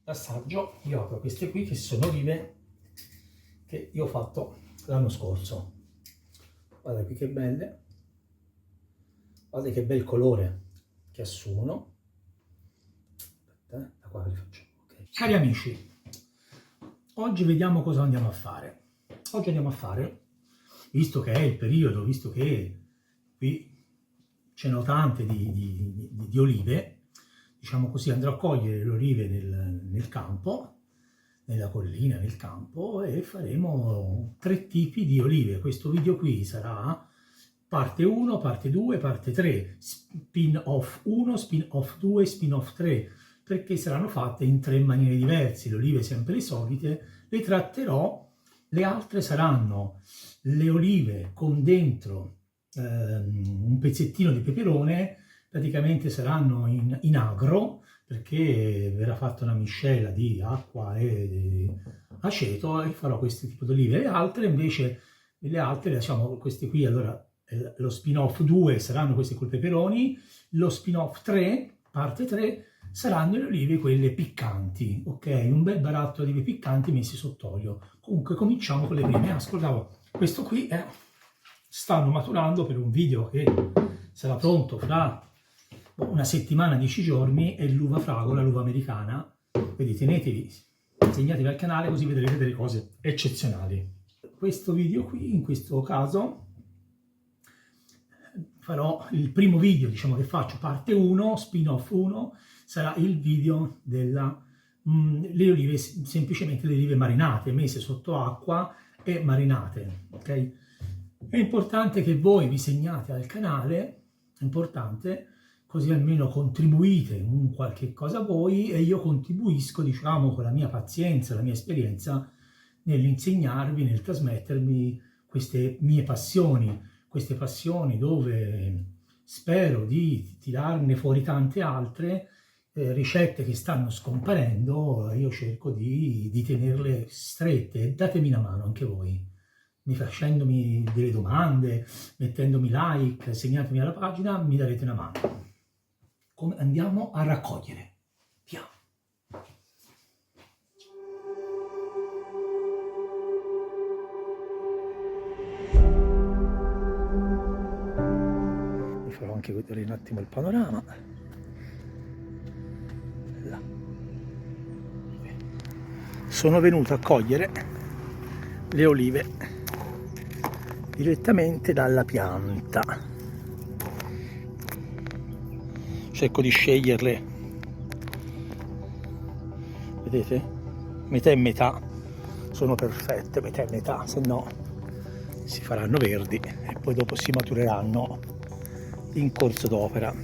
l'assaggio, io apro queste qui che sono olive che io ho fatto l'anno scorso. Guarda qui che belle, guarda che bel colore che assumono. Aspetta, da qua li faccio. Okay. Cari amici, oggi vediamo cosa andiamo a fare. Oggi andiamo a fare, visto che è il periodo, visto che qui ce ne ho tante di olive, diciamo così, andrò a cogliere le olive nel campo, nella collina, nel campo, e faremo 3 tipi di olive. Questo video qui sarà parte 1, parte 2, parte 3, spin-off 1, spin-off 2, spin-off 3, perché saranno fatte in 3 maniere diverse, le olive sempre le solite, le tratterò, le altre saranno le olive con dentro un pezzettino di peperone, praticamente saranno in agro, perché verrà fatta una miscela di acqua e aceto e farò questo tipo di olive. Le altre invece, diciamo queste qui, allora lo spin-off 2 saranno queste col peperoni, lo spin-off 3, parte 3, saranno le olive quelle piccanti, ok? Un bel baratto di olive piccanti messi sott'olio. Comunque cominciamo con le prime. Ascoltavo, questo qui stanno maturando per un video che sarà pronto fra una settimana, 10 giorni, è l'uva fragola, l'uva americana. Quindi tenetevi, segnatevi al canale così vedrete delle cose eccezionali. Questo video qui, in questo caso, farò il primo video, diciamo, che faccio, parte 1, spin-off 1, sarà il video delle olive, semplicemente le olive marinate, messe sotto acqua e marinate, ok? È importante che voi vi segnate al canale, è importante, così almeno contribuite un qualche cosa a voi e io contribuisco, diciamo, con la mia pazienza, la mia esperienza nell'insegnarvi, nel trasmettermi queste mie passioni, queste passioni dove spero di tirarne fuori tante altre, ricette che stanno scomparendo, io cerco di tenerle strette. Datemi una mano anche voi, facendomi delle domande, mettendomi like, segnatemi alla pagina, mi darete una mano. Come andiamo a raccogliere? Via! Vi farò anche vedere un attimo il panorama. Là. Sono venuto a cogliere le olive direttamente dalla pianta. Cerco di sceglierle, vedete? Metà e metà sono perfette, metà e metà, se no si faranno verdi e poi dopo si matureranno in corso d'opera.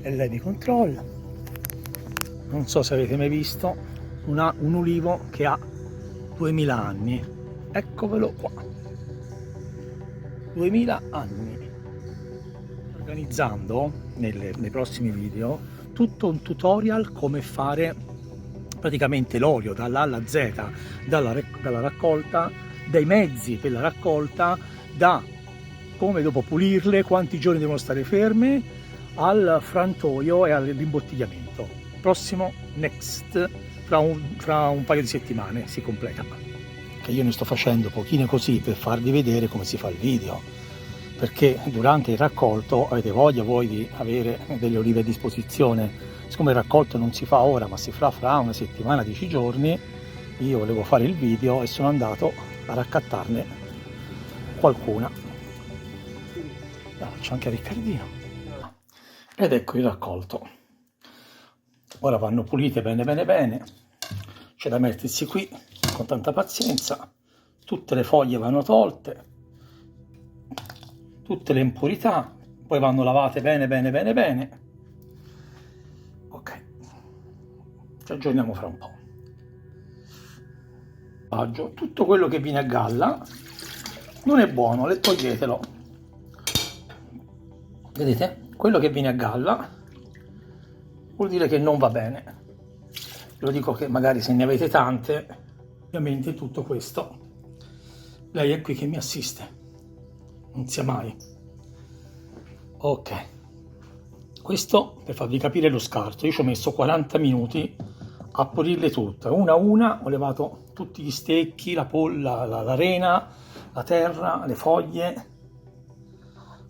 E lei mi controlla. Non so se avete mai visto un ulivo che ha 2000 anni. Eccovelo qua. 2000 anni. Organizzando nei prossimi video tutto un tutorial come fare praticamente l'olio dalla A alla Z, dalla raccolta, dai mezzi per la raccolta, da come dopo pulirle, quanti giorni devono stare ferme, al frantoio e all'imbottigliamento. Prossimo next, fra un paio di settimane si completa. Che io ne sto facendo pochine così per farvi vedere come si fa il video, perché durante il raccolto avete voglia voi di avere delle olive a disposizione. Siccome il raccolto non si fa ora ma si fa fra una settimana, 10 giorni, io volevo fare il video e sono andato a raccattarne qualcuna. C'è anche Riccardino. Ed ecco il raccolto. Ora vanno pulite bene bene bene, c'è da mettersi qui con tanta pazienza, tutte le foglie vanno tolte, tutte le impurità, poi vanno lavate bene bene bene bene. Ok, ci aggiorniamo fra un po'. Tutto quello che viene a galla non è buono, toglietelo. Vedete? Quello che viene a galla vuol dire che non va bene. Lo dico che magari se ne avete tante, ovviamente tutto questo, lei è qui che mi assiste, non sia mai. Ok, questo per farvi capire lo scarto, io ci ho messo 40 minuti a pulirle tutte, una a una. Ho levato tutti gli stecchi, la polla, la rena, la terra, le foglie,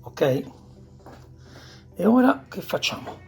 ok? E ora che facciamo?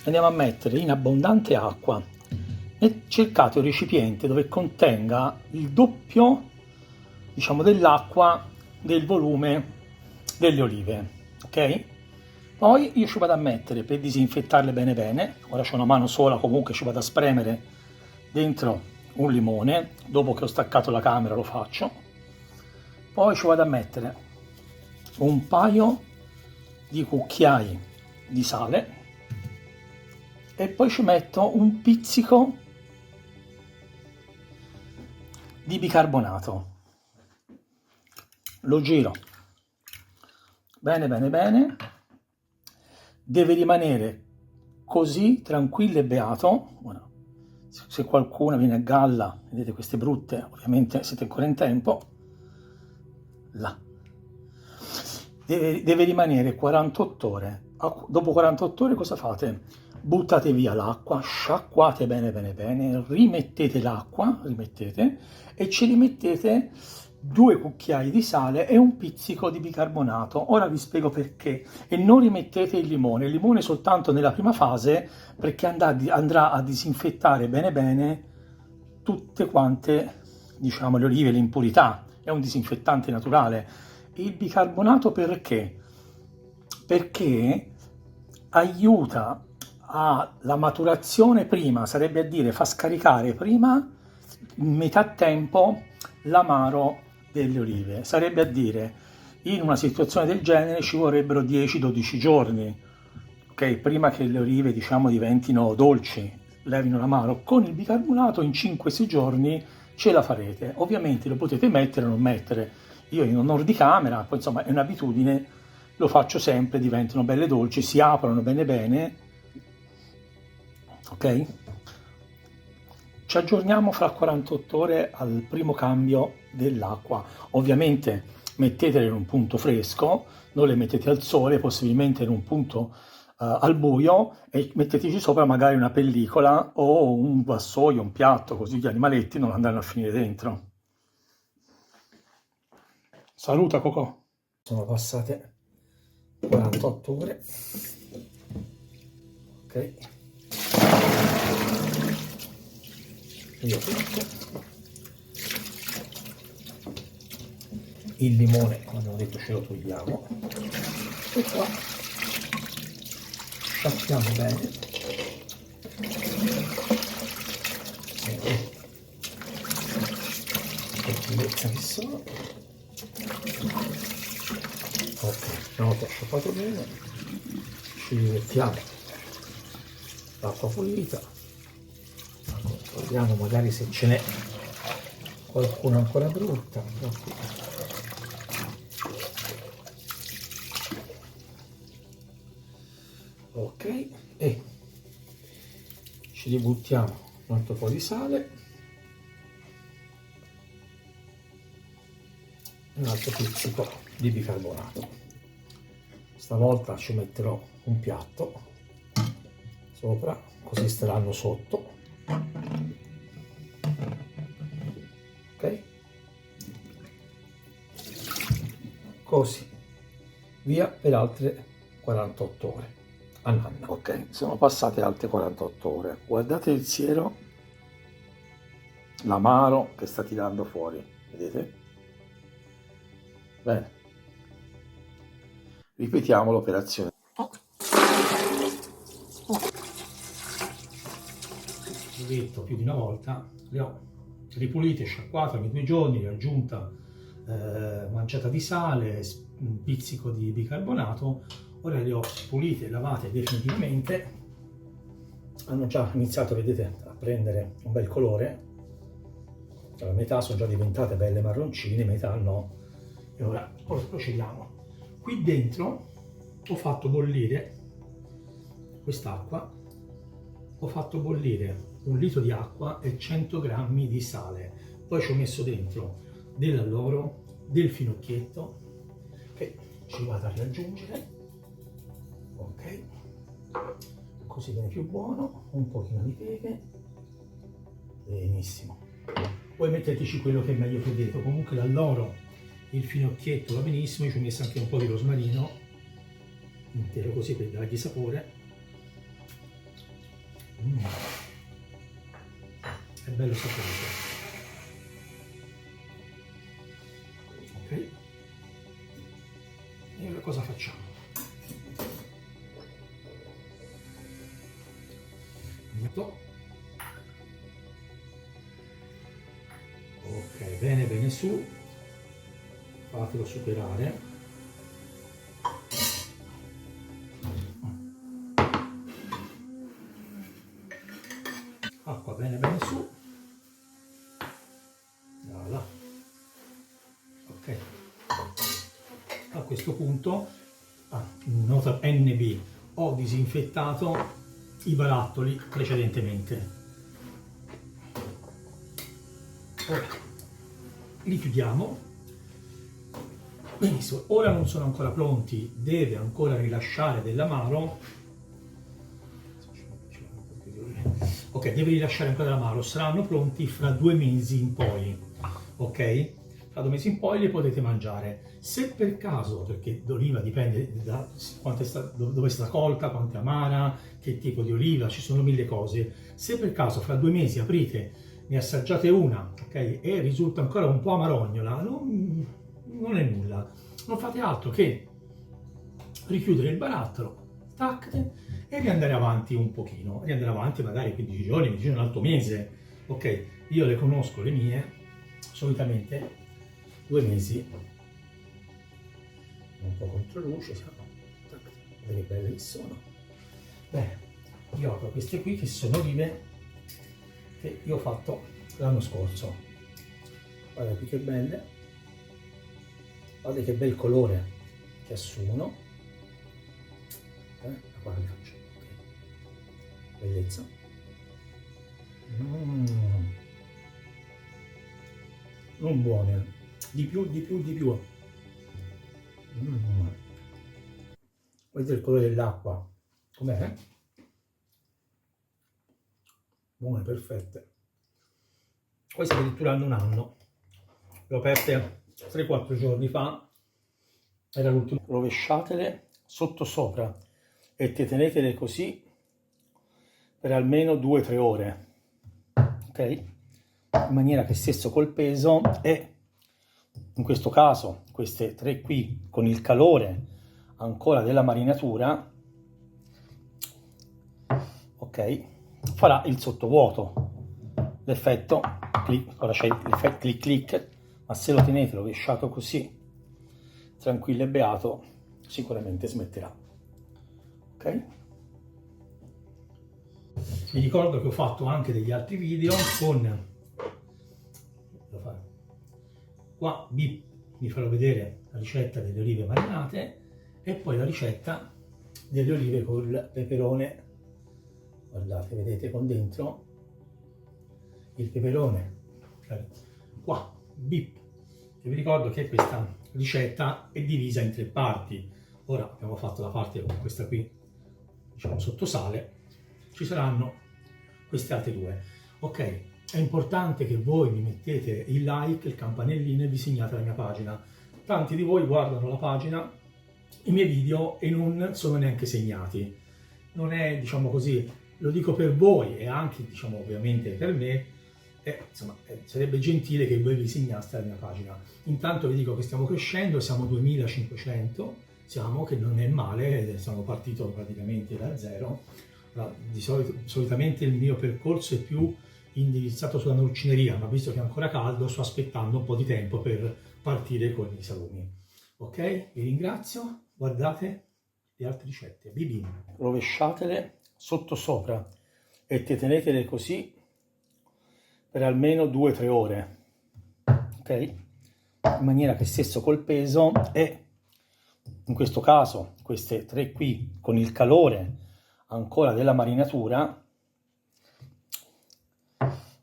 Andiamo a mettere in abbondante acqua e cercate un recipiente dove contenga il doppio, diciamo, dell'acqua del volume delle olive, ok? Poi io ci vado a mettere, per disinfettarle bene bene, ora c'ho una mano sola, comunque ci vado a spremere dentro un limone, dopo che ho staccato la camera lo faccio. Poi ci vado a mettere un paio di cucchiai di sale e poi ci metto un pizzico di bicarbonato. Lo giro bene bene bene, deve rimanere così tranquillo e beato. Ora, se qualcuno viene a galla, vedete queste brutte, ovviamente siete ancora in tempo, là. Deve rimanere 48 ore. Dopo 48 ore cosa fate? Buttate via l'acqua, sciacquate bene bene bene, rimettete l'acqua, e ci rimettete 2 cucchiai di sale e un pizzico di bicarbonato. Ora vi spiego perché. E non rimettete il limone soltanto nella prima fase, perché andrà a disinfettare bene bene tutte quante, diciamo, le olive, le impurità. È un disinfettante naturale. Il bicarbonato perché? Perché aiuta alla maturazione prima, sarebbe a dire fa scaricare prima in metà tempo l'amaro delle olive. Sarebbe a dire, in una situazione del genere ci vorrebbero 10-12 giorni, ok? Prima che le olive, diciamo, diventino dolci, levino l'amaro. Con il bicarbonato in 5-6 giorni ce la farete. Ovviamente lo potete mettere o non mettere. Io in onore di camera, poi insomma è un'abitudine, lo faccio sempre, diventano belle dolci, si aprono bene bene, ok? Ci aggiorniamo fra 48 ore al primo cambio dell'acqua. Ovviamente mettetele in un punto fresco, non le mettete al sole, possibilmente in un punto al buio, e metteteci sopra magari una pellicola o un vassoio, un piatto, così gli animaletti non andranno a finire dentro. Saluta Cocò. Sono passate 48 ore. Ok. Io tutto. Il limone, come abbiamo detto, ce lo togliamo. E qua sciacquiamo bene. Bellezza che sono. Ok, una volta sciacquato bene, ci rimettiamo l'acqua pulita, controlliamo magari se ce n'è qualcuna ancora brutta. Ok, e ci ributtiamo un altro po' di sale e un altro pizzico di bicarbonato. Stavolta ci metterò un piatto sopra, così staranno sotto. Ok, così via per altre 48 ore. Ananna. Ok, sono passate altre 48 ore. Guardate il siero, l'amaro che sta tirando fuori, vedete? Bene, ripetiamo l'operazione. Ho detto più di una volta, le ho ripulite, sciacquate ogni 2 giorni, le ho aggiunta manciata di sale, un pizzico di bicarbonato. Ora le ho pulite e lavate definitivamente. Hanno già iniziato, vedete, a prendere un bel colore. Allora, metà sono già diventate belle marroncine, metà no. E ora procediamo. Qui dentro ho fatto bollire quest'acqua, ho fatto bollire 1 litro di acqua e 100 grammi di sale. Poi ci ho messo dentro dell'alloro, del finocchietto, che ci vado a riaggiungere. Ok, così viene più buono, un pochino di pepe, benissimo. Poi metteteci quello che è meglio credete, comunque l'alloro, il finocchietto va benissimo, io ci ho messo anche un po' di rosmarino intero così per dargli sapore. È bello saporito. Ok, e ora cosa facciamo? Ok, bene bene su, fatelo superare. Acqua bene bene su. Voilà. Ok, a questo punto nota NB, ho disinfettato i barattoli precedentemente. Ora li chiudiamo. Benissimo, ora non sono ancora pronti, deve ancora rilasciare dell'amaro. Ok, deve rilasciare ancora dell'amaro, saranno pronti fra 2 mesi in poi. Ok? Fra 2 mesi in poi li potete mangiare. Se per caso, perché l'oliva dipende da dove è stata colta, quanto è amara, che tipo di oliva, ci sono 1000 cose. Se per caso fra 2 mesi aprite, ne assaggiate una, ok, e risulta ancora un po' amarognola, non è nulla. Non fate altro che richiudere il barattolo, tac, e riandare avanti un pochino, riandare avanti magari 15 giorni, 15 giorni, un altro mese. Ok, io le conosco le mie, solitamente 2 mesi, un po' contro luce, vedete che belle che sono. Bene, io ho queste qui che sono olive che io ho fatto l'anno scorso. Guardate qui che belle, guardate che bel colore che assumono. Guarda che faccio, ok, bellezza. Non buone, di più. Vedete il colore dell'acqua, com'è? Buone, perfette. Queste addirittura hanno un anno. Le ho aperte 3-4 giorni fa, era l'ultimo. Rovesciatele sotto sopra e tenetele così per almeno 2-3 ore, ok? In maniera che stesso col peso, e in questo caso queste 3 qui con il calore ancora della marinatura, ok, farà il sottovuoto, l'effetto clic, ora c'è l'effetto clic clic, ma se lo tenete rovesciato così tranquillo e beato sicuramente smetterà. Ok, vi ricordo che ho fatto anche degli altri video con qua vi farò vedere la ricetta delle olive marinate e poi la ricetta delle olive col peperone. Guardate, vedete con dentro il peperone qua bip. E vi ricordo che questa ricetta è divisa in 3 parti. Ora abbiamo fatto la parte con questa qui, diciamo sotto sale, ci saranno queste altre 2. Ok, è importante che voi mi mettete il like, il campanellino e vi segnate la mia pagina. Tanti di voi guardano la pagina, i miei video, e non sono neanche segnati. Non è, diciamo così, lo dico per voi e anche, diciamo, ovviamente per me, insomma, sarebbe gentile che voi vi segnaste la mia pagina. Intanto vi dico che stiamo crescendo, siamo 2500, che non è male, siamo partiti praticamente da zero. Solitamente il mio percorso è più indirizzato sulla norcineria, ma visto che è ancora caldo sto aspettando un po' di tempo per partire con i salumi. Ok, vi ringrazio, guardate le altre ricette. Bibin, rovesciatele sotto sopra e tenetele così per almeno 2-3 ore, ok, in maniera che stesso col peso, e in questo caso queste 3 qui con il calore ancora della marinatura,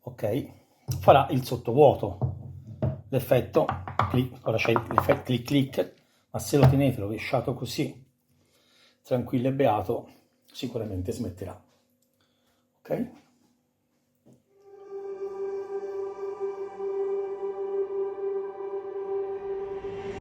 ok, farà il sottovuoto, l'effetto clic, ora c'è l'effetto clic clic, ma se lo tenete rovesciato così tranquillo e beato sicuramente smetterà. Ok?